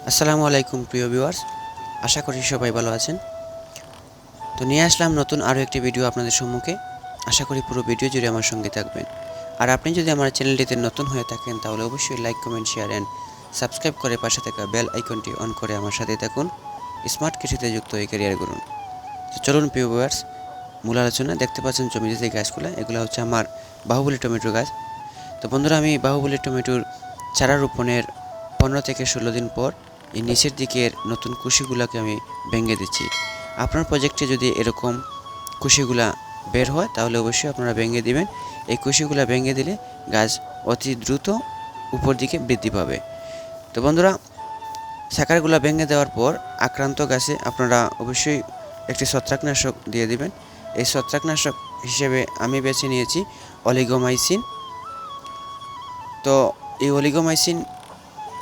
আসসালামু আলাইকুম প্রিয় ভিউয়ার্স, আশা করি সবাই ভালো আছেন। তো নিয়ে আসলাম নতুন আরও একটি ভিডিও আপনাদের সম্মুখে। আশা করি পুরো ভিডিও জুড়ে আমার সঙ্গে থাকবেন। আর আপনি যদি আমার চ্যানেলটিতে নতুন হয়ে থাকেন তাহলে অবশ্যই like, comment, share and subscribe করে পাশে থাকা বেল আইকনটি অন করে আমার সাথে থাকুন। স্মার্ট কৃষিতে যুক্ত এই ক্যারিয়ার গড়ুন। তো চলুন প্রিয় ভিউয়ার্স, মূল আলোচনা। দেখতে পাচ্ছেন জমিতে যে গাছগুলো, এগুলো হচ্ছে আমার বাহুবলী টমেটো গাছ। তো বন্ধুরা, আমি বাহুবলী টমেটোর চারা রোপণের 15 থেকে 16 দিন পর এই নিচের দিকের নতুন কুশিগুলোকে আমি ভেঙে দিচ্ছি। আপনার প্রজেক্টে যদি এরকম কুশিগুলা বের হয় তাহলে অবশ্যই আপনারা ভেঙে দিবেন। এই কুশিগুলা ভেঙে দিলে গাছ অতি দ্রুত উপর দিকে বৃদ্ধি পাবে। তো বন্ধুরা, শাখাগুলা ভেঙে দেওয়ার পর আক্রান্ত গাছে আপনারা অবশ্যই একটি ছত্রাকনাশক দিয়ে দিবেন। এই ছত্রাকনাশক হিসেবে আমি বেছে নিয়েছি অলিগোমাইসিন। তো এই অলিগোমাইসিন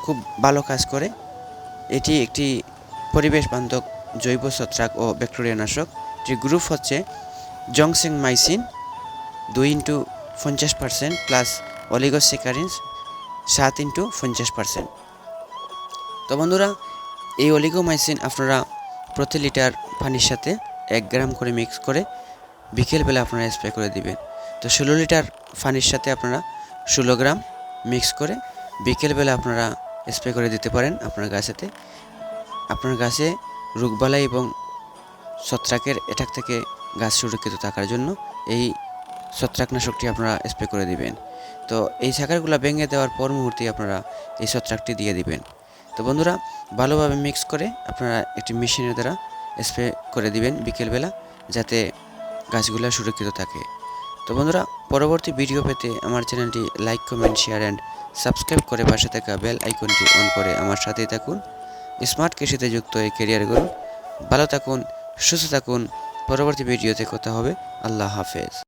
খুব ভালো কাজ করে। এটি একটি পরিবেশ বান্ধব জৈব ছত্রাক ও ব্যাকটেরিয়া নাশক। এটির গ্রুপ হচ্ছে জংসেংমাইসিন 2x50% প্লাস অলিগোস্যাকারিনস 7x50%। তো বন্ধুরা, এই অলিগোমাইসিন আপনারা প্রতি লিটার পানির সাথে 1 গ্রাম করে মিক্স করে বিকেলবেলা আপনারা স্প্রে করে দিবেন। তো 16 লিটার পানির সাথে আপনারা 16 গ্রাম মিক্স করে বিকেলবেলা আপনারা স্প্রে করে দিতে পারেন আপনার গাছেতে। আপনার গাছে রোগবালাই এবং ছত্রাকের অ্যাটাক থেকে গাছ সুরক্ষিত থাকার জন্য এই ছত্রাকনাশকটি আপনারা স্প্রে করে দিবেন। তো এই শাখাগুলো ভেঙে দেওয়ার পর মুহূর্তে আপনারা এই ছত্রাকটি দিয়ে দিবেন। তো বন্ধুরা, ভালোভাবে মিক্স করে আপনারা একটি মেশিনের দ্বারা স্প্রে করে দিবেন বিকেলবেলা, যাতে গাছগুলো সুরক্ষিত থাকে। তো বন্ধুরা, পরবর্তী ভিডিও পেতে আমার চ্যানেলটি like, comment, share and subscribe করে পাশে থাকা বেল আইকনটি অন করে আমার সাথেই থাকুন। স্মার্ট কৃষিতে যুক্ত এই ক্যারিয়ার গড়ুন। ভালো থাকুন, সুস্থ থাকুন। পরবর্তী ভিডিওতে কথা হবে। আল্লাহ হাফেজ।